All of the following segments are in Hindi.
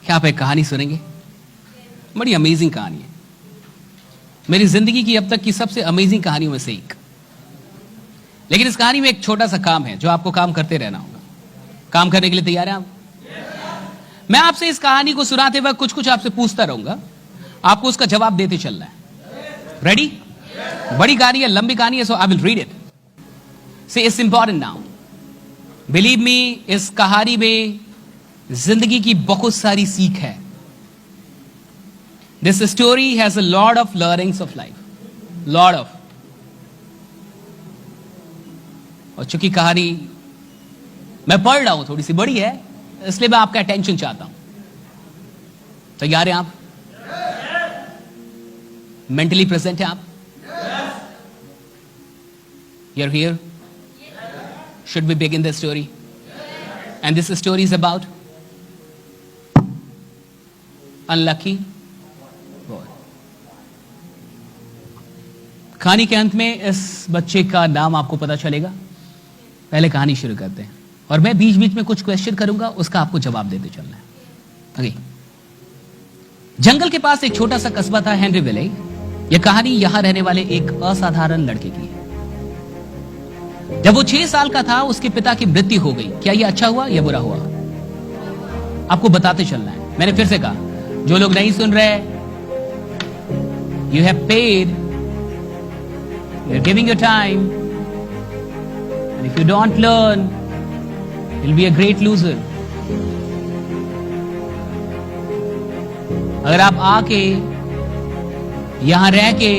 क्या आप एक कहानी सुनेंगे? बड़ी अमेजिंग कहानी है, मेरी जिंदगी की अब तक की सबसे अमेजिंग कहानियों में से एक। लेकिन इस कहानी में एक छोटा सा काम है जो आपको काम करते रहना होगा। काम करने के लिए तैयार हैं आप? मैं आपसे इस कहानी को सुनाते वक्त कुछ कुछ आपसे पूछता रहूंगा, आपको उसका जवाब देते चलना है। रेडी? बड़ी कहानी है, लंबी कहानी है, सो आई विल रीड इट। से it's important now, believe me, इस कहानी में जिंदगी की बहुत सारी सीख है। This story has a lot of learnings of life, lot of. और चूंकि कहानी मैं पढ़ रहा हूं, थोड़ी सी बड़ी है, इसलिए मैं आपका अटेंशन चाहता हूं। तैयार हैं आप? मेंटली प्रेजेंट हैं आप? You're here? Should we begin the story? And this story is about unlucky boy. कहानी के अंत में इस बच्चे का नाम आपको पता चलेगा। पहले कहानी शुरू करते हैं और मैं बीच बीच में कुछ क्वेश्चन करूंगा, उसका आपको जवाब देते चलना है। ओके। जंगल के पास एक छोटा सा कस्बा था, हेनरी विले। यह कहानी यहां रहने वाले एक असाधारण लड़के की है। जब वो 6 साल का था, उसके पिता की मृत्यु हो गई। क्या यह अच्छा हुआ या बुरा हुआ? आपको बताते चलना है। मैंने फिर से कहा, जो लोग नहीं सुन रहे, you have paid, you are giving your time, and if you don't learn, you will be a great loser. अगर आप आके यहां रह के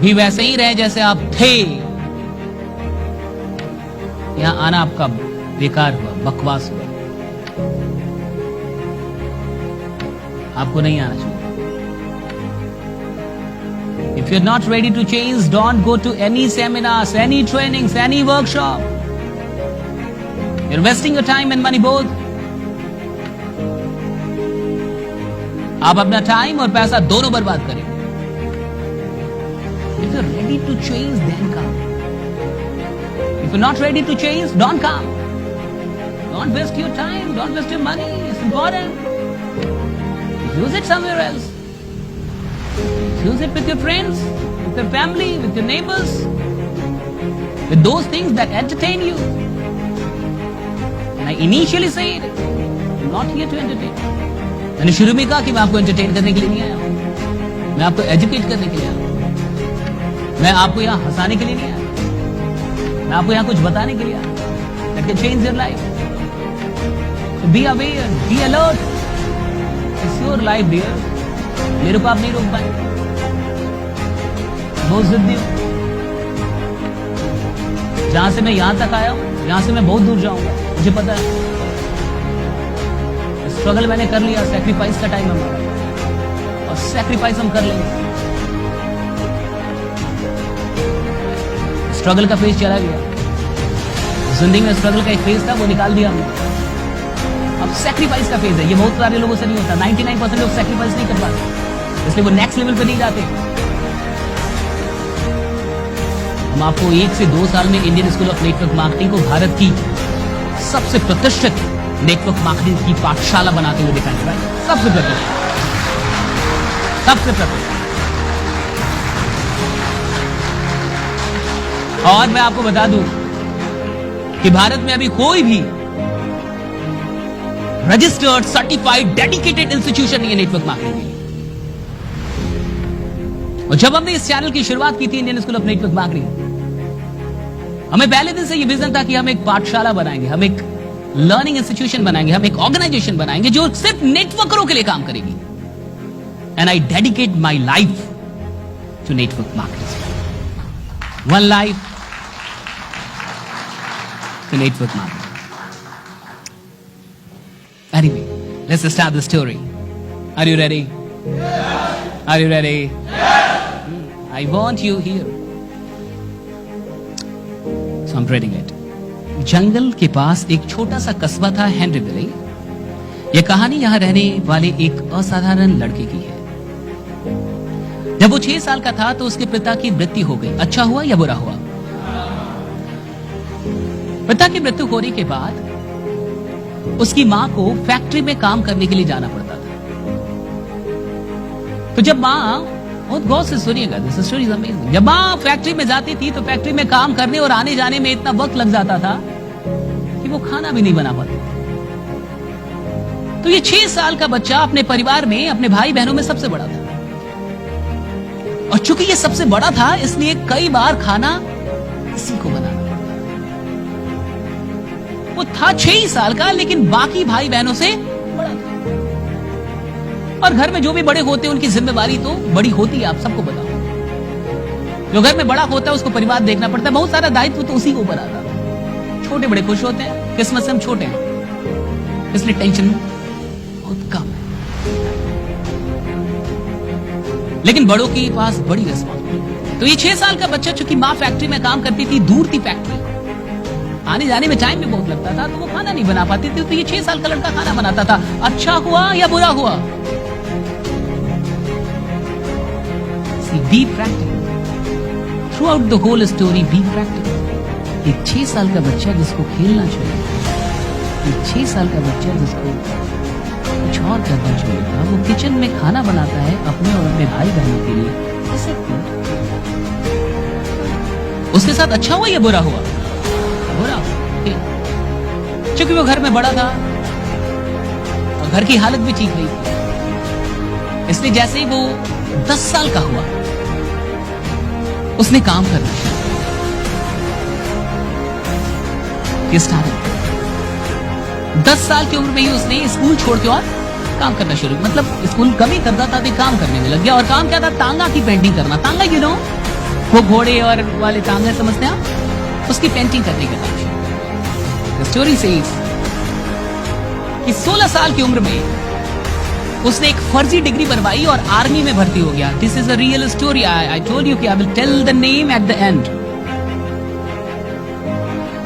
भी वैसे ही रहे जैसे आप थे, यहां आना आपका बेकार हुआ, बकवास हुआ। आपको नहीं आना चाहिए। If you are not ready to change, don't go to any seminars, any trainings, any workshop. You are wasting your time and money both. आप अपना टाइम और पैसा दोनों बर्बाद करें। If you are ready to change, then come. If you're not ready to change, don't come. Don't waste your time, don't waste your money. It's important. Use it somewhere else. Use it with your friends, with your family, with your neighbors, with those things that entertain you. And I initially said, I'm not here to entertain. मैंने शुरू में कहा कि मैं आपको एंटरटेन करने के लिए नहीं आया हूं, मैं आपको एजुकेट करने के लिए आया हूं, मैं आपको यहां हंसाने के लिए नहीं आया, मैं आपको यहां कुछ बताने के लिए आया। That can change your life. So be aware, be alert. It's your life, dear. मेरे को आप नहीं रोक पाए। बहुत जिद्दी हूं। जहां से मैं यहां तक आया हूं, यहां से मैं बहुत दूर जाऊंगा, मुझे पता है। स्ट्रगल मैंने कर लिया, सैक्रिफाइस का टाइम हमारा, और सैक्रिफाइस हम कर लेंगे। स्ट्रगल का फेज चला गया, जिंदगी में स्ट्रगल का एक फेज था, वो निकाल दिया हमने। अब सैक्रिफाइस का फेज है। ये बहुत सारे लोगों से नहीं होता। 99% लोग सैक्रिफाइस नहीं कर पाते, इसलिए वो नेक्स्ट लेवल पे नहीं जाते। हम आपको 1 से 2 साल में Indian school of network marketing को भारत की सबसे प्रतिष्ठित नेटवर्क मार्केटिंग की पाठशाला बनाते हुए दिखाएंगे भाई। सबसे प्रतिष्ठित, सबसे प्रतिष्ठित। और मैं आपको बता दूं कि भारत में अभी कोई भी रजिस्टर्ड, सर्टिफाइड, डेडिकेटेड इंस्टीट्यूशन नहीं है नेटवर्क मार्केटिंग के लिए। और जब हमने इस चैनल की शुरुआत की थी, Indian school of network marketing, हमें पहले दिन से यह विजन था कि हम एक पाठशाला बनाएंगे, हम एक लर्निंग इंस्टीट्यूशन बनाएंगे, हम एक ऑर्गेनाइजेशन बनाएंगे जो सिर्फ नेटवर्करों के लिए काम करेगी। And I dedicate my life to network marketing. One life to network marketing. Anyway, let's start the story. Are you ready? Yes. Are you ready? Yes. I want you here. So I'm reading it. जंगल के पास एक छोटा सा कस्बा था, हेनरी विले। यह कहानी यहां रहने वाले एक असाधारण लड़के की है। जब वो 6 साल का था, तो उसके पिता की मृत्यु हो गई। अच्छा हुआ या बुरा हुआ? पिता की मृत्यु होने के बाद उसकी मां को फैक्ट्री में काम करने के लिए जाना पड़ता था। तो जब मां, बहुत गौर से सुनिएगा, दिस स्टोरी इज अमेजिंग, जब मां फैक्ट्री में जाती थी तो फैक्ट्री में काम करने और आने जाने में इतना वक्त लग जाता था कि वो खाना भी नहीं बना पाती। तो ये 6 साल का बच्चा अपने परिवार में, अपने भाई बहनों में सबसे बड़ा था, और चूंकि ये सबसे बड़ा था इसलिए कई बार खाना इसी को बनाना पड़ता। वो था 6 ही साल का, लेकिन बाकी भाई बहनों से बड़ा था। और घर में जो भी बड़े होते हैं उनकी जिम्मेवारी तो बड़ी होती है, आप सबको बताओ। जो घर में बड़ा होता है उसको परिवार देखना पड़ता है, बहुत सारा दायित्व तो उसी के ऊपर आता है। छोटे बड़े खुश होते हैं, किस्मत से हम छोटे हैं इसलिए टेंशन बहुत कम है, लेकिन बड़ों के पास बड़ी रिस्पॉन्सिबिलिटी। तो ये 6 साल का बच्चा, चूंकि मां फैक्ट्री में काम करती थी, दूर थी फैक्ट्री, आने जाने में टाइम भी बहुत लगता था, तो वो खाना नहीं बना पाती थी। तो ये 6 साल का लड़का खाना बनाता था। अच्छा हुआ या बुरा हुआ? Be practical throughout the whole story, be practical. एक 6 साल का बच्चा जिसको खेलना चाहिए, एक 6 साल का बच्चा जिसको कुछ और करना चाहिए था, वो किचन में खाना बनाता है अपने और अपने भाई बहनों के लिए। उसके साथ अच्छा हुआ या बुरा हुआ? बुरा। क्योंकि वो घर में बड़ा था और घर की हालत भी ठीक नहीं थी, इसलिए जैसे ही वो 10 साल का हुआ उसने काम करना शुरू किया। 10 साल की उम्र में ही उसने स्कूल छोड़ के और काम करना शुरू, मतलब स्कूल कम ही करता था तो काम करने में लग गया। और काम क्या था? तांगा की पेंटिंग करना। तांगा यू नो, वो घोड़े और वाले तांगे समझते हैं आप, उसकी पेंटिंग करने का काम शुरू। स्टोरी सेज कि 16 साल की उम्र में उसने एक फर्जी डिग्री बनवाई और आर्मी में भर्ती हो गया। This is a real story, I told you कि I will tell the name at the end.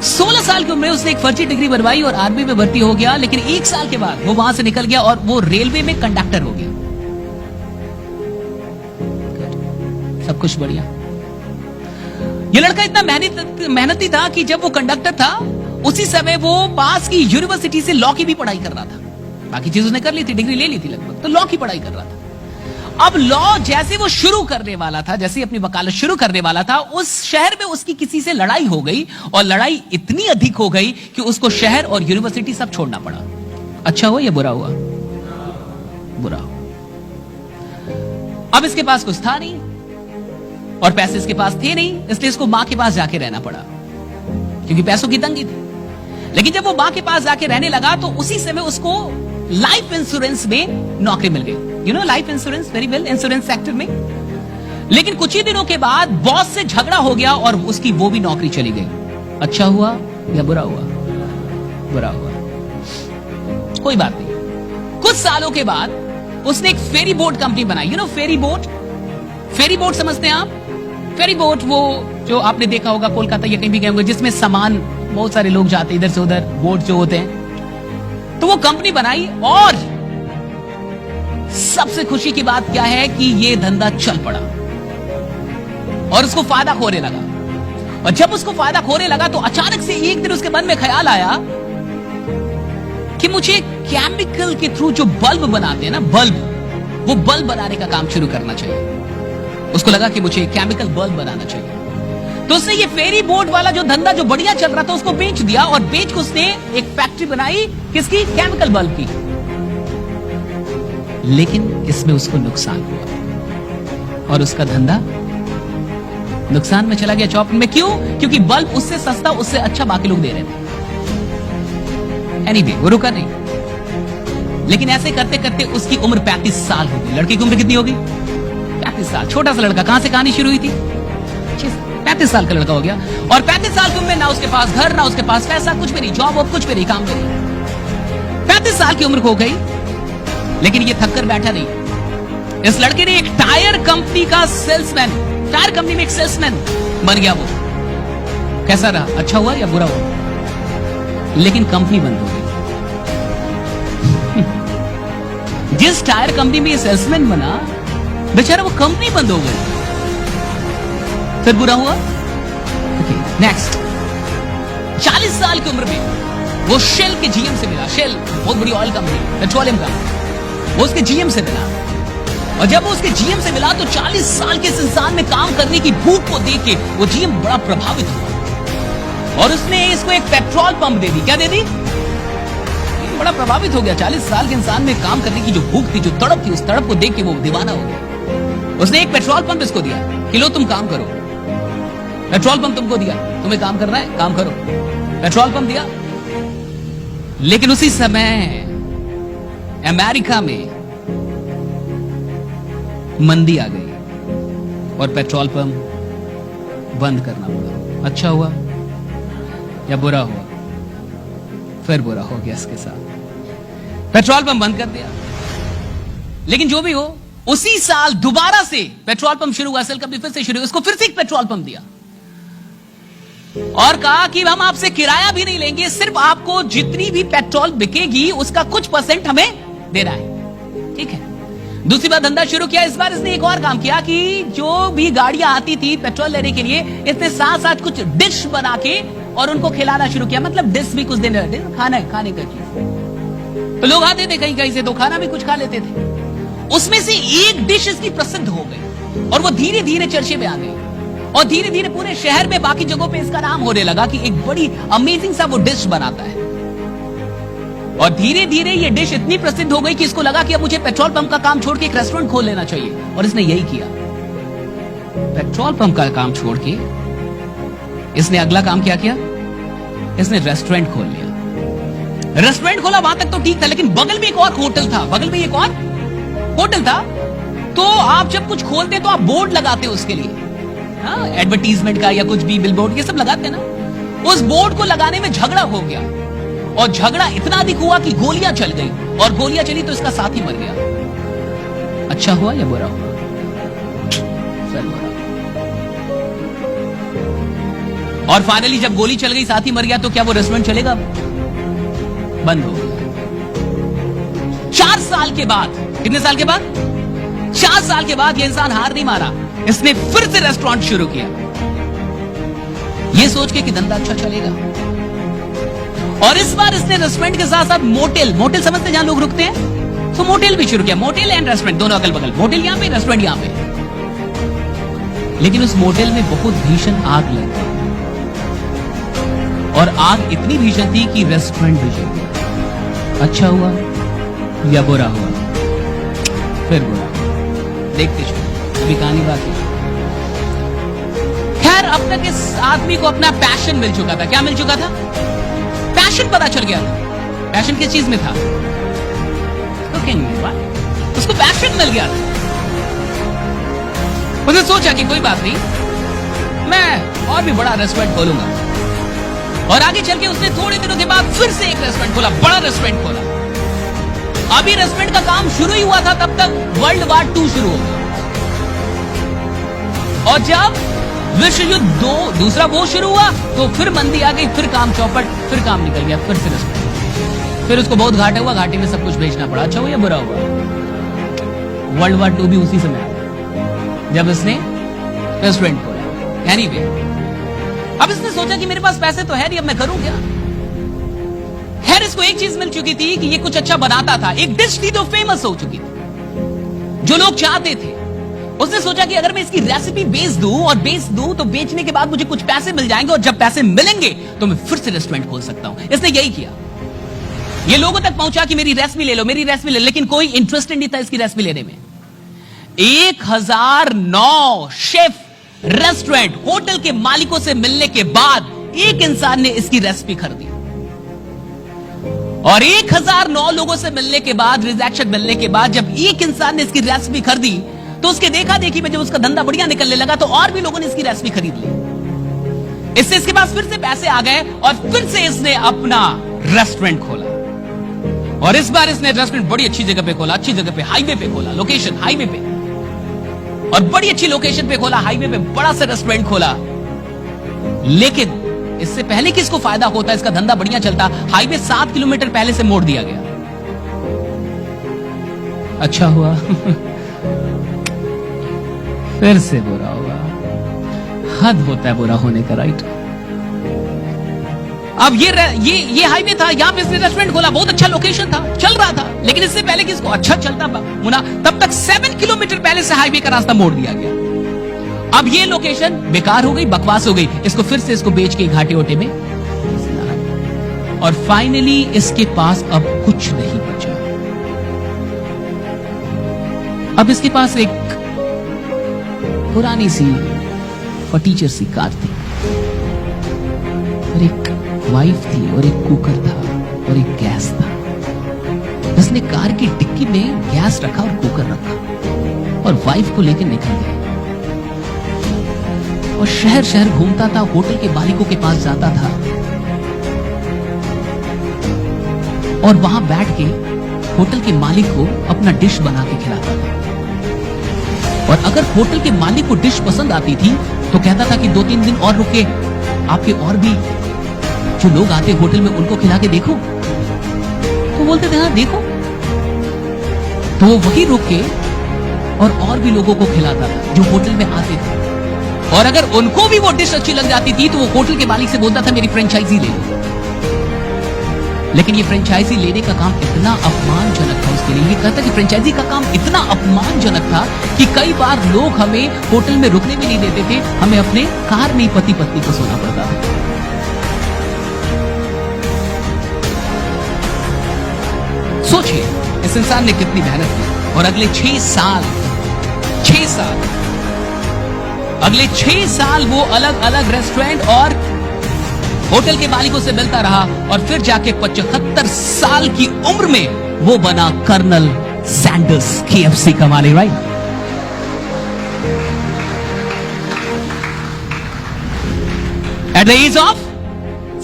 16 साल की उम्र में उसने एक फर्जी डिग्री बनवाई और आर्मी में भर्ती हो गया, लेकिन 1 साल के बाद वो वहां से निकल गया और वो रेलवे में कंडक्टर हो गया। सब कुछ बढ़िया। ये लड़का इतना मेहनती था कि जब वो कंडक्टर था उसी समय वो पास की यूनिवर्सिटी से लॉ की भी पढ़ाई कर रहा था। बाकी चीज उसने कर ली थी, डिग्री ले ली थी लगभग, तो लॉ की पढ़ाई कर रहा था। अब लॉ जैसे वो शुरू करने वाला था, जैसे अपनी वकालत शुरू करने वाला था, उस शहर में उसकी किसी से लड़ाई हो गई और लड़ाई इतनी अधिक हो गई कि उसको शहर और यूनिवर्सिटी सब छोड़ना पड़ा। अच्छा हुआ या बुरा हुआ? बुरा। अब इसके पास कुछ था नहीं और पैसे इसके पास थे नहीं, इसलिए इसको मां के पास जाके रहना पड़ा क्योंकि पैसों की तंगी थी। लेकिन जब वो मां के पास जाके रहने लगा तो उसी समय उसको लाइफ इंश्योरेंस में नौकरी मिल गई। You know life insurance very well, insurance sector में। लेकिन कुछ ही दिनों के बाद बॉस से झगड़ा हो गया और उसकी वो भी नौकरी चली गई। अच्छा हुआ या बुरा हुआ? बुरा हुआ। कोई बात नहीं। कुछ सालों के बाद उसने एक फेरी बोट कंपनी बनाई। You know ferry boat? Ferry boat समझते हैं आप? फेरी बोट वो जो आपने देखा होगा कोलकाता या कहीं भी गए होंगे, जिसमें सामान बहुत सारे लोग जाते इधर से उधर, बोट जो होते हैं। तो वो कंपनी बनाई और सबसे खुशी की बात क्या है कि ये धंधा चल पड़ा और उसको फायदा खोने लगा। और जब उसको फायदा खोने लगा तो अचानक से एक दिन उसके मन में ख्याल आया कि मुझे केमिकल के थ्रू जो बल्ब बनाते हैं ना, बल्ब, वो बल्ब बनाने का काम शुरू करना चाहिए। उसको लगा कि मुझे केमिकल बल्ब बनाना चाहिए। तो उसने ये फेरी बोट वाला जो धंधा जो बढ़िया चल रहा था उसको बेच दिया और बेच के उसने एक फैक्ट्री बनाई। किसकी? केमिकल बल्ब की। लेकिन इसमें उसको नुकसान हुआ और उसका धंधा नुकसान में चला गया, चौपट में। क्यों? क्योंकि बल्ब उससे सस्ता, उससे अच्छा बाकी लोग दे रहे थे। एनीवे, वो रुका नहीं। लेकिन ऐसे करते करते उसकी उम्र 35 साल हो गई। लड़की की उम्र कितनी होगी? 35 साल। छोटा सा लड़का। कहां से कहानी शुरू हुई थी? 35 साल का लड़का हो गया। और 35 साल की उम्र में ना उसके पास घर, ना उसके पास पैसा, कुछ भी नहीं, जॉब और कुछ भी नहीं, काम भी नहीं। 35 साल की उम्र हो गई, लेकिन ये थक कर बैठा नहीं। इस लड़के ने एक टायर कंपनी का सेल्समैन, टायर कंपनी में एक सेल्समैन बन गया। वो कैसा रहा? अच्छा हुआ या बुरा हुआ? लेकिन कंपनी बंद हो गई। जिस टायर कंपनी में ये सेल्समैन बना, बेचारा वो कंपनी बंद हो गई। फिर बुरा हुआ? नेक्स्ट। 40 साल की उम्र में वो शेल के जीएम से मिला। शेल बहुत बड़ी ऑयल कंपनी, पेट्रोलियम कंपनी, वो उसके जीएम से मिला। और जब वो उसके जीएम से मिला तो 40 साल के इस इंसान में काम करने की भूख को देख के वो जीएम बड़ा प्रभावित हुआ और उसने इसको एक पेट्रोल पंप दे दी। क्या दे दी? बड़ा प्रभावित हो गया। 40 साल के इंसान में काम करने की जो भूख थी, जो तड़प थी, उस तड़प को देख के वो दीवाना हो गया। उसने एक पेट्रोल पंप इसको दिया कि लो तुम काम करो। पेट्रोल पंप तुमको दिया, तुम्हें काम करना है, काम करो। पेट्रोल पंप दिया। लेकिन उसी समय अमेरिका में मंदी आ गई और पेट्रोल पंप बंद करना पड़ा। अच्छा हुआ या बुरा हुआ? फिर बुरा हो गया इसके साथ। पेट्रोल पंप बंद कर दिया। लेकिन जो भी हो, उसी साल दोबारा से पेट्रोल पंप शुरू हुआ। सेल कंपनी फिर से शुरू हुई, उसको फिर से एक पेट्रोल पंप दिया और कहा कि हम आपसे किराया भी नहीं लेंगे, सिर्फ आपको जितनी भी पेट्रोल बिकेगी उसका कुछ % हमें देना है। ठीक है। दूसरी बार धंधा शुरू किया। इस बार इसने एक और काम किया कि जो भी गाड़ियां आती थी पेट्रोल लेने के लिए, इसने साथ साथ कुछ डिश बना के और उनको खिलाना शुरू किया। मतलब डिश भी कुछ देने, खाने का चीज। तो लोग आते थे कहीं कहीं से, तो खाना भी कुछ खा लेते थे। उसमें से एक डिश इसकी प्रसिद्ध हो गई और वो धीरे धीरे चर्चे में आ गई और धीरे धीरे पूरे शहर में बाकी जगहों पे इसका नाम होने लगा कि एक बड़ी अमेजिंग सा वो डिश बनाता है। और धीरे धीरे ये डिश इतनी प्रसिद्ध हो गई कि इसको लगा कि अब मुझे पेट्रोल पंप का काम छोड़ के एक रेस्टोरेंट खोल लेना चाहिए। और इसने यही किया। पेट्रोल पंप का काम छोड़ के इसने अगला काम क्या किया? इसने रेस्टोरेंट खोल लिया। रेस्टोरेंट खोला, वहां तक तो ठीक था, लेकिन बगल में एक और होटल था। बगल में एक और होटल था। तो आप जब कुछ खोलते तो आप बोर्ड लगाते उसके लिए, एडवर्टीजमेंट का या कुछ भी बिलबोर्ड ये सब लगाते ना। उस बोर्ड को लगाने में झगड़ा हो गया और झगड़ा इतना अधिक हुआ कि गोलियां चल गई और गोलियां चली तो इसका साथी मर गया। अच्छा हुआ या बुरा हुआ? सर बुरा। और फाइनली जब गोली चल गई, साथी मर गया, तो क्या वो रेस्टोरेंट चलेगा? बंद हो गया। 4 साल के बाद, कितने साल के बाद? 4 साल के बाद ये इंसान हार नहीं मारा। इसने फिर से रेस्टोरेंट शुरू किया, ये सोच के कि धंधा अच्छा चलेगा। और इस बार इसने रेस्टोरेंट के साथ साथ मोटेल समझते हैं जहां लोग रुकते हैं, तो मोटेल भी शुरू किया। मोटेल एंड रेस्टोरेंट दोनों अगल बगल, मोटेल यहां पे, रेस्टोरेंट यहां पे। लेकिन उस मोटेल में बहुत भीषण आग लग गई और आग इतनी भीषण थी कि रेस्टोरेंट भी जल गया। अच्छा हुआ या बुरा हुआ? फिर बुरा। देखते चलो, अभी कहानी बाकी। खैर, अब तक इस आदमी को अपना पैशन मिल चुका था। क्या मिल चुका था? पैशन पता चल गया था। पैशन किस चीज में था? कुकिंग में। उसको पैशन मिल गया था। उसने सोचा कि कोई बात नहीं, मैं और भी बड़ा रेस्टोरेंट खोलूंगा। और आगे चल के उसने थोड़े दिनों के बाद फिर से एक रेस्टोरेंट खोला, बड़ा रेस्टोरेंट खोला। अभी रेस्टोरेंट का काम शुरू ही हुआ था, तब तक वर्ल्ड वार 2 शुरू हो गया। और जब विश्व युद्ध दूसरा वो शुरू हुआ तो फिर मंदी आ गई, फिर काम चौपट, फिर काम निकल गया, फिर से रेस्टोरेंट। फिर उसको बहुत घाटा हुआ, घाटे में सब कुछ बेचना पड़ा। अच्छा हुआ या बुरा हुआ? वर्ल्ड वार 2 भी उसी समय आया जब इसने रेस्टोरेंट खोला। एनीवे, अब इसने सोचा कि मेरे पास पैसे तो है नहीं, अब मैं करूं क्या? खैर, इसको एक चीज मिल चुकी थी कि ये कुछ अच्छा बनाता था। एक डिश थी तो फेमस हो चुकी थी, जो लोग चाहते थे। उसने सोचा कि अगर मैं इसकी रेसिपी बेच दूं तो बेचने के बाद मुझे कुछ पैसे मिल जाएंगे और जब पैसे मिलेंगे तो मैं फिर से रेस्टोरेंट खोल सकता हूं। इसने यही किया। ये लोगों तक पहुंचा कि मेरी रेसिपी ले लो, मेरी रेसिपी ले लो, लेकिन कोई इंटरेस्टेड नहीं था इसकी रेसिपी लेने में। 1009 शेफ, रेस्टोरेंट, होटल के मालिकों से मिलने के बाद एक इंसान ने इसकी रेसिपी खरीदी। और 1009 लोगों से मिलने के बाद, रिजेक्शन मिलने के बाद, जब एक इंसान ने इसकी रेसिपी खरीदी तो उसके देखा देखी में जब उसका धंधा बढ़िया निकलने लगा तो और भी लोगों ने इसकी रेसिपी खरीद ली। इससे इसके पास फिर से पैसे आ गए और फिर से इसने अपना रेस्टोरेंट खोला। और इस बार इसने रेस्टोरेंट बड़ी अच्छी जगह पे खोला, अच्छी जगह पे, हाईवे पे खोला, लोकेशन हाईवे पे, और बड़ी अच्छी लोकेशन पे खोला, हाईवे पे बड़ा सा रेस्टोरेंट खोला। लेकिन इससे पहले कि इसको फायदा होता, इसका धंधा बढ़िया चलता, हाईवे 7 किलोमीटर पहले से मोड़ दिया गया। अच्छा हुआ फिर से बुरा हुआ। हद होता है बुरा होने का, राइट? अब ये हाईवे था, यहाँ पे इसने रेस्टोरेंट खोला, बहुत अच्छा लोकेशन था, चल रहा था। लेकिन इससे पहले कि इसको अच्छा चलता मुना, तब तक 7 किलोमीटर पहले से हाईवे का रास्ता मोड़ दिया गया। अब ये लोकेशन बेकार हो गई, बकवास हो गई, इसको फिर से इसको बेच के घाटे ओटे में, और फाइनली इसके पास अब कुछ नहीं बचा। अब इसके पास एक पुरानी सी फटीचर सी कार थी, और एक वाइफ थी, और एक कुकर था, और एक गैस था। उसने कार की डिक्की में गैस रखा और कुकर रखा, और वाइफ को लेकर निकल गया, और शहर शहर घूमता था, होटल के मालिकों के पास जाता था, और वहां बैठ के होटल के मालिक को अपना डिश बना के खिलाता था। और अगर होटल के मालिक को डिश पसंद आती थी तो कहता था कि 2-3 दिन और रुके, आपके और भी जो लोग आते होटल में उनको खिला के देखो। तो बोलते थे हाँ देखो। तो वो वही रुक के और भी लोगों को खिलाता था जो होटल में आते थे, और अगर उनको भी वो डिश अच्छी लग जाती थी तो वो होटल के मालिक से बोलता था मेरी फ्रेंचाइजी ले लो। लेकिन ये फ्रेंचाइजी लेने का काम इतना अपमानजनक था उसके लिए, ये कहता कि फ्रेंचाइजी का काम इतना अपमानजनक था कि कई बार लोग हमें होटल में रुकने भी नहीं देते थे, हमें अपने कार में ही पति पत्नी को सोना पड़ता था। सोचिए इस इंसान ने कितनी मेहनत की, और अगले 6 साल वो अलग अलग रेस्टोरेंट और होटल के मालिकों से मिलता रहा, और फिर जाके 75 साल की उम्र में वो बना कर्नल सैंडर्स, KFC का मालिक, right? At the age of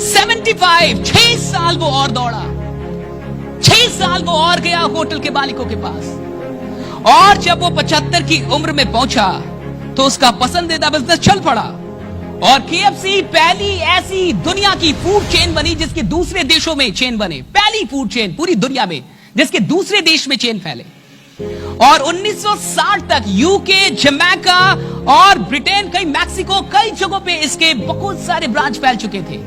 75, 6 साल वो और दौड़ा, 6 साल वो और गया होटल के मालिकों के पास, और जब वो 75 की उम्र में पहुंचा तो उसका पसंदीदा बिजनेस चल पड़ा, और KFC पहली ऐसी दुनिया की फूड चेन बनी जिसके दूसरे देशों में चेन बने, पहली फूड चेन पूरी दुनिया में जिसके दूसरे देश में चेन फैले। और 1960 तक यूके, जमैका और ब्रिटेन, कई मैक्सिको, कई जगहों पे इसके बहुत सारे ब्रांच फैल चुके थे।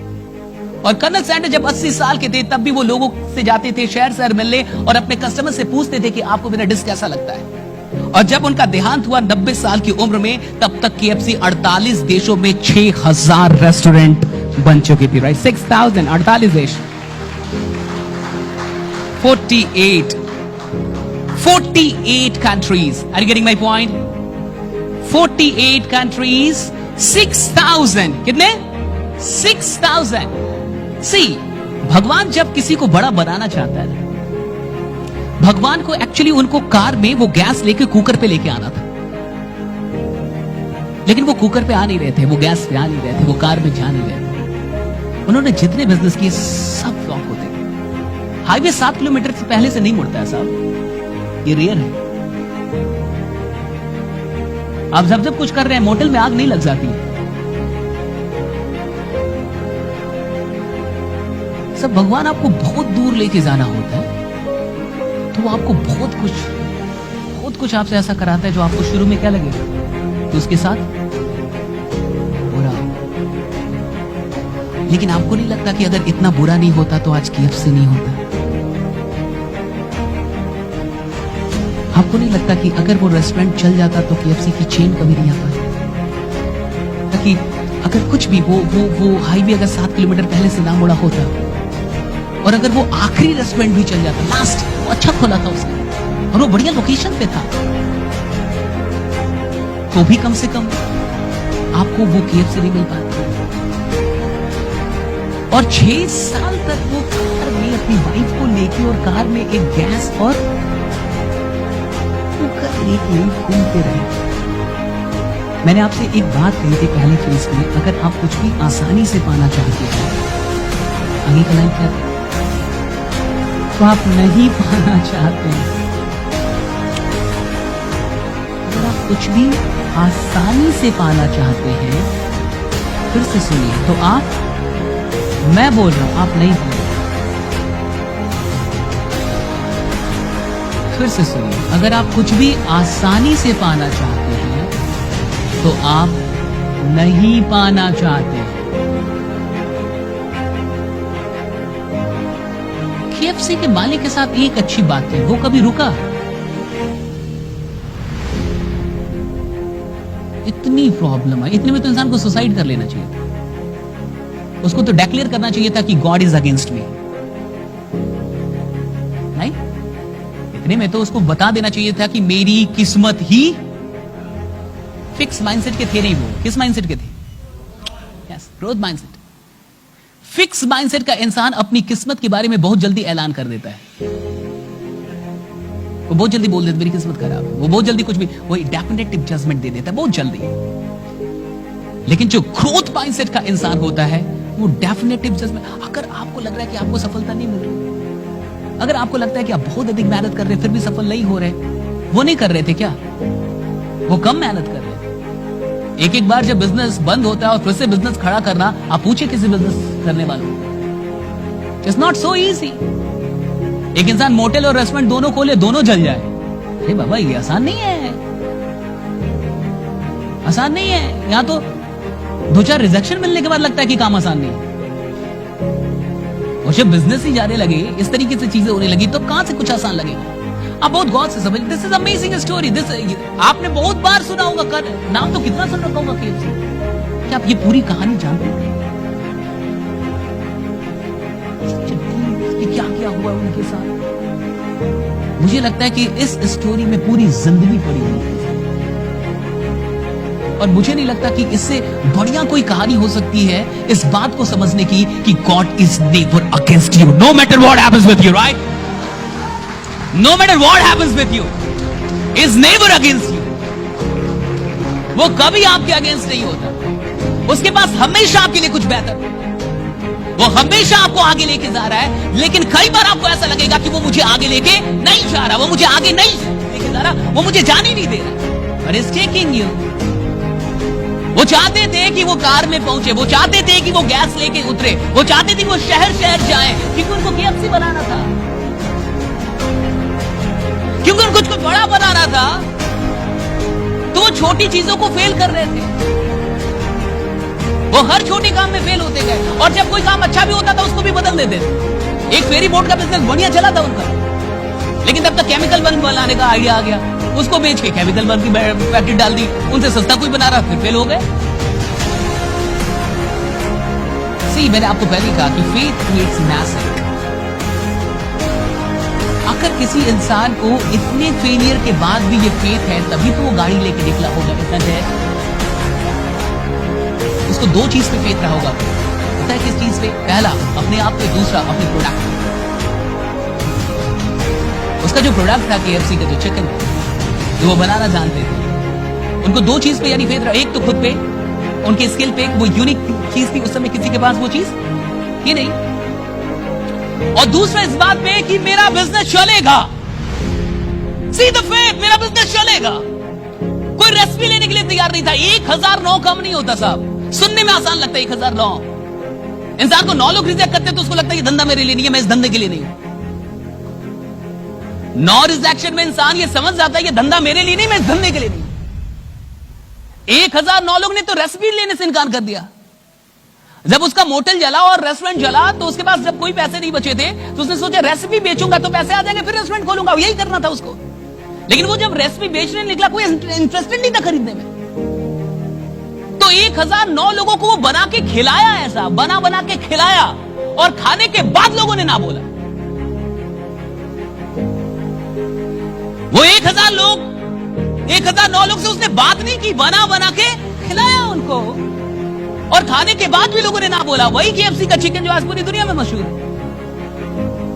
और कर्नल सैंडर्स जब 80 साल के थे तब भी वो लोगों से जाते थे शहर शहर मिलने, और अपने कस्टमर से पूछते थे कि आपको मेरा डिश कैसा लगता है। और जब उनका देहांत हुआ 90 साल की उम्र में, तब तक KFC 48 देशों में 6000 रेस्टोरेंट बन चुके थे, राइट? 6000, 48 देश, 48 countries. Are you getting my point? 48 countries, 6000, कितने? 6000. See, भगवान जब किसी को बड़ा बनाना चाहता है, भगवान को एक्चुअली उनको कार में वो गैस लेके कुकर पे लेके आना था, लेकिन वो कुकर पे आ नहीं रहे थे, वो गैस पे आ नहीं रहे थे, वो कार में जा नहीं रहे थे। उन्होंने जितने बिजनेस किए सब फ्लॉप होते थे। हाईवे 7 किलोमीटर से पहले से नहीं मुड़ता है साहब, ये रेयर है। आप जब कुछ कर रहे हैं, मोटल में आग नहीं लग जाती है। सब भगवान आपको बहुत दूर लेके जाना होता है तो वो आपको बहुत कुछ आपसे ऐसा कराता है जो आपको शुरू में क्या लगेगा, तो उसके साथ बुरा। लेकिन आपको नहीं लगता कि अगर इतना बुरा नहीं होता तो आज KFC नहीं होता? आपको नहीं लगता कि अगर वो रेस्टोरेंट चल जाता तो KFC की चेन कभी नहीं आ पाती? ताकि अगर कुछ भी वो हाईवे अगर 7 किलोमीटर पहले से ना मुड़ा होता, और अगर वो आखिरी रेस्टोरेंट भी चल जाता, लास्ट, वो अच्छा खोला था उसने और वो बढ़िया लोकेशन पे था, तो भी कम से कम आपको वो KFC नहीं मिल पाता। और 6 साल तक वो कार में अपनी वाइफ को लेके, और कार में एक गैस और कुकर लेके घूमते रहे। मैंने आपसे एक बात कही थी पहले फेज में, अगर आप कुछ भी आसानी से पाना चाहते हैं, आगे का लाइन क्या था? तो आप नहीं पाना चाहते हैं। अगर आप कुछ भी आसानी से पाना चाहते हैं, फिर से सुनिए, तो आप, मैं बोल रहा हूं, आप नहीं बोल रहे। फिर से सुनिए, अगर आप कुछ भी आसानी से पाना चाहते हैं तो आप नहीं पाना चाहते। KFC के मालिक के साथ एक अच्छी बात थी, वो कभी रुका। इतनी प्रॉब्लम है, इतने में तो इंसान को सुसाइड कर लेना चाहिए था। उसको तो डिक्लेयर करना चाहिए था कि गॉड इज अगेंस्ट मी। नहीं, इतने में तो उसको बता देना चाहिए था कि मेरी किस्मत ही। फिक्स माइंडसेट के थे नहीं वो, किस माइंडसेट के थे? Yes, growth mindset. Fix mindset का इंसान अपनी किस्मत के बारे में बहुत जल्दी ऐलान कर देता है। वो बहुत जल्दी बोल देता है मेरी किस्मत खराब है। वो बहुत जल्दी कुछ भी, वो डेफिनेटिव जजमेंट दे देता है बहुत जल्दी। लेकिन जो ग्रोथ माइंडसेट का इंसान होता है वो डेफिनेटिव जजमेंट। अगर आपको लग रहा है कि आपको सफलता नहीं मिल रही, अगर आपको लगता है कि आप बहुत अधिक मेहनत कर रहे हैं फिर भी सफल नहीं हो रहे, वो नहीं कर रहे थे क्या? वो कम मेहनत कर रहे थे। एक एक बार जब बिजनेस बंद होता है और फिर से बिजनेस खड़ा करना, आप पूछिए किसी बिजनेस करने वालों, इट्स नॉट सो इजी। एक इंसान मोटेल और रेस्टोरेंट दोनों खोले, दोनों जल जाए, अरे बाबा ये आसान नहीं है, आसान नहीं है। यहां तो 2-4 रिजेक्शन मिलने के बाद लगता है कि काम आसान नहीं है। और जब बिजनेस ही जाने लगे, इस तरीके से चीजें होने लगी, तो कहां से कुछ आसान लगेगा? आप बहुत गौर से समझ। This is amazing story. आपने बहुत बार सुना होगा, कर नाम तो कितना सुन रखा होगा KFC। क्या आप ये पूरी कहानी जानते हैं? क्या क्या हुआ उनके साथ? मुझे लगता है कि इस स्टोरी में पूरी जिंदगी पड़ी हुई है और मुझे नहीं लगता कि इससे बढ़िया कोई कहानी हो सकती है इस बात को समझने की कि God is never against you, no matter what happens with you, right? No matter what happens with you, is never against you. वो कभी आपके अगेंस्ट नहीं होता। उसके पास हमेशा आपके लिए कुछ बेहतर है। वो हमेशा आपको आगे लेके जा रहा है, लेकिन कई बार आपको ऐसा लगेगा कि वो मुझे आगे लेके नहीं जा रहा, वो मुझे आगे नहीं लेके जा रहा, वो मुझे जाने नहीं दे रहा। But it's taking you. वो चाहते थे कि वो कार में पहुंचे, वो चाहते थे कि वो गैस लेके उतरे, वो चाहते थे कि वो शहर शहर जाए, क्योंकि उनको KFC बनाना था, क्योंकि उनको कुछ बड़ा बनाना था। तो वो छोटी चीजों को फेल कर रहे थे, वो हर छोटे काम में फेल होते गए। और जब कोई काम अच्छा भी होता था उसको भी बदल देते थे। एक फेरी बोट का बिजनेस बढ़िया चला था उनका, लेकिन तब तक केमिकल बल्ब बनाने का आइडिया आ गया, उसको बेच के केमिकल बल्ब की फैक्ट्री डाल दी, उनसे सस्ता कोई बना रहा, फिर फेल हो गए। सी, मैंने आपको पहले कहा कि फेथ क्रिएट्स मैसेज। अगर किसी इंसान को इतने फेलियर के बाद भी ये फेथ है, तभी तो वो गाड़ी लेके निकला होगा। इतना है, उसको 2 चीज पे फेथ रहा होगा। पता है किस चीज पे? पहला अपने आप पे, दूसरा अपने प्रोडक्ट। उसका जो प्रोडक्ट था KFC का, जो चिकन जो वो बनाना जानते थे, उनको 2 चीज पे यानी फेथ रहा। एक तो खुद पे, उनके स्किल पे, वो यूनिक चीज थी, उस समय किसी के पास वो चीज ही नहीं। और दूसरा इस बात पे कि मेरा बिजनेस चलेगा। सी द फेथ, मेरा बिजनेस चलेगा। कोई रेसिपी लेने के लिए तैयार नहीं था। 1009 कम नहीं होता साहब। सुनने में आसान लगता है 1009। इंसान को 9 लोग रिजेक्ट करते तो उसको लगता है ये धंधा मेरे लिए नहीं है, मैं इस धंधे के लिए नहीं हूं। 9 रिजेक्शन में इंसान ये समझ जाता है ये धंधा मेरे लिए नहीं, मैं इस धंधे के लिए नहीं हूं। 1009 लोग ने तो रेसिपी लेने से इनकार कर दिया। जब उसका मोटेल जला और रेस्टोरेंट जला, तो उसके पास जब कोई पैसे नहीं बचे थे, तो उसने सोचा रेसिपी बेचूंगा तो पैसे आ जाएंगे, फिर रेस्टोरेंट खोलूंगा। यही करना था उसको। लेकिन वो जब रेसिपी बेचने निकला, कोई इंटरेस्टेड नहीं था खरीदने में। तो 1009 लोगों को वो बना के खिलाया, ऐसा बना बना के खिलाया, और खाने के बाद लोगों ने ना बोला। वो 1009 लोग से उसने बात नहीं की, बना बना के खिलाया उनको, और खाने के बाद भी लोगों ने ना बोला। वही KFC का चिकन जो आज पूरी दुनिया में मशहूर है,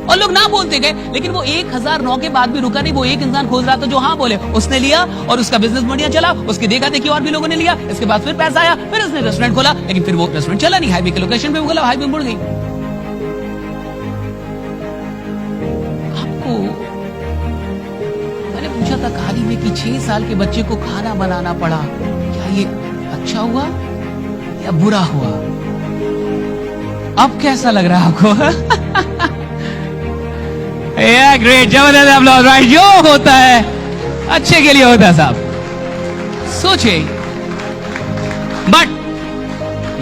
और लोग ना बोलते गए। लेकिन वो 1009 के बाद भी रुका नहीं। वो एक इंसान खोज रहा था जो हाँ बोले, उसने लिया और उसका बिजनेस बढ़िया चला। उसकी देखा देखी और भी लोगों ने लिया, इसके बाद फिर पैसा आया, फिर उसने रेस्टोरेंट खोला, लेकिन फिर वो रेस्टोरेंट चला नहीं। हाईवे के लोकेशन पे वो खोला, हाईवे मुड़ गई। आपको मैंने पूछा था कहानी में कि 6 साल के बच्चे को खाना बनाना पड़ा, क्या ये अच्छा हुआ या बुरा हुआ? अब कैसा लग रहा है आपको? ग्रेट, जबरदस्त अप्लॉज, राइट। जो होता है अच्छे के लिए होता है साहब। सोचे, बट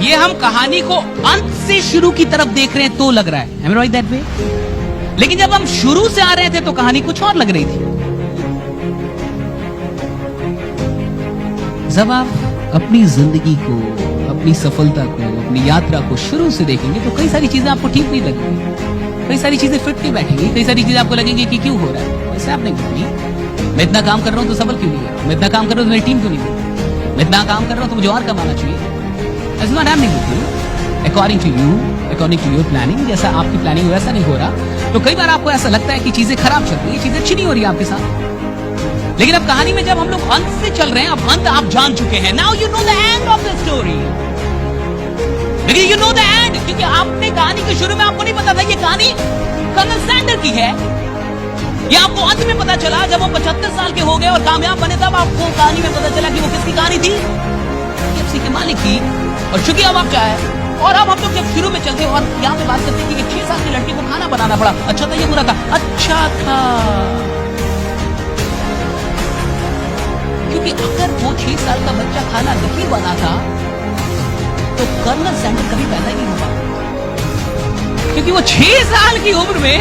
ये हम कहानी को अंत से शुरू की तरफ देख रहे हैं तो लग रहा है, am I right that way? लेकिन जब हम शुरू से आ रहे थे तो कहानी कुछ और लग रही थी। जब आप अपनी जिंदगी को, अपनी सफलता को, अपनी यात्रा को शुरू से देखेंगे तो कई सारी चीजें आपको ठीक नहीं लगेंगी, कई सारी चीजें फिट नहीं बैठेंगी, कई सारी चीजें आपको लगेंगी कि क्यों हो रहा है, वैसे आप नहीं करेंगी। मैं इतना काम कर रहा हूं तो सफल क्यों नहीं है, मैं इतना काम कर रहा हूं तो मेरी टीम क्यों नहीं है, मैं इतना काम कर रहा हूं तो मुझे और कमाना चाहिए। It's not happening with you, according to you, according to your planning। जैसा आपकी प्लानिंग वैसा नहीं हो रहा, तो कई बार आपको ऐसा लगता है कि चीजें खराब चल रही है, चीजें अच्छी नहीं हो रही है आपके साथ। लेकिन अब कहानी में जब हम लोग अंत से चल रहे हैं, अब अंत आप जान चुके हैं। Now you know the end of the story. लेकिन यू नो द एंड, क्योंकि आपने कहानी के शुरू में आपको नहीं पता था ये कहानी कर्नल सैंडर की है। ये आपको अंत में पता चला जब वो 75 साल के हो गए और कामयाब बने, तब आपको कहानी में पता चला कि वो किसकी कहानी थी, KFC के मालिक की। और चूंकि अब आप चाहे, और अब हम लोग जब शुरू में चलते और यहाँ पे बात करते हैं कि 6 साल की लड़की को खाना बनाना पड़ा, अच्छा था ये बुरा था, अच्छा था। क्योंकि अगर वो 6 साल का बच्चा खाना नहीं बनाता तो कर्नल सैंडर कभी पैदा ही नहीं होगा, क्योंकि वो 6 साल की उम्र में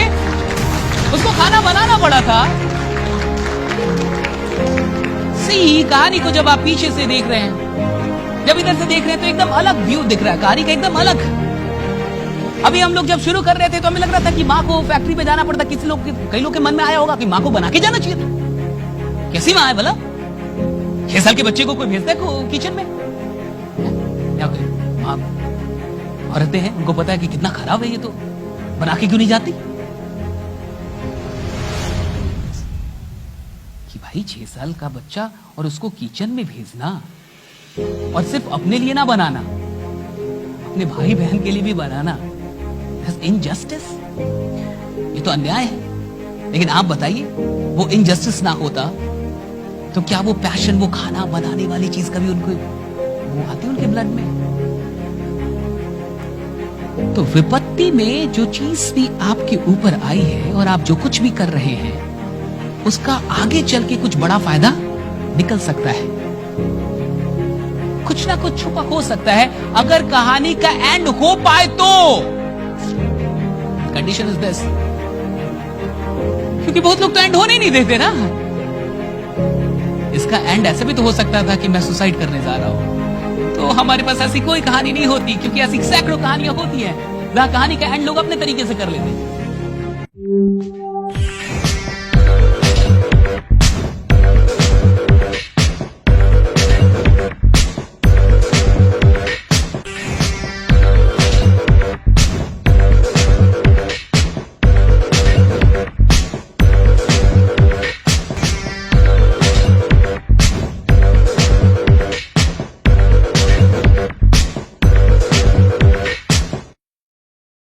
उसको खाना बनाना पड़ा था। सी कहानी को जब आप पीछे से देख रहे हैं, जब इधर से देख रहे हैं तो एकदम अलग व्यू दिख रहा है कहानी का, एकदम अलग। अभी हम लोग जब शुरू कर रहे थे तो हमें लग रहा था कि माँ को फैक्ट्री पे जाना पड़ता। किसी लोग, कई लोग के मन में आया होगा कि माँ को बना के जाना चाहिए था। कैसी माँ है भला, 6 साल के बच्चे को कोई भेजता है किचन में? क्या करें, माँ औरतें हैं, उनको पता है कि कितना खराब है ये, तो बना के क्यों नहीं जाती? कि भाई 6 साल का बच्चा और उसको किचन में भेजना, और सिर्फ अपने लिए ना बनाना, अपने भाई बहन के लिए भी बनाना। इनजस्टिस, ये तो अन्याय है। लेकिन आप बताइए, वो इनजस्टिस ना होता तो क्या वो पैशन, वो खाना बनाने वाली चीज कभी उनको वो आती उनके ब्लड में? तो विपत्ति में जो चीज भी आपके ऊपर आई है और आप जो कुछ भी कर रहे हैं, उसका आगे चल के कुछ बड़ा फायदा निकल सकता है, कुछ ना कुछ छुपा हो सकता है, अगर कहानी का एंड हो पाए तो। कंडीशन इज दिस, क्योंकि बहुत लोग तो एंड होने नहीं देते ना। इसका एंड ऐसे भी तो हो सकता था कि मैं सुसाइड करने जा रहा हूं, तो हमारे पास ऐसी कोई कहानी नहीं होती, क्योंकि ऐसी सैकड़ों कहानियां होती हैं जहां कहानी का एंड लोग अपने तरीके से कर लेते हैं।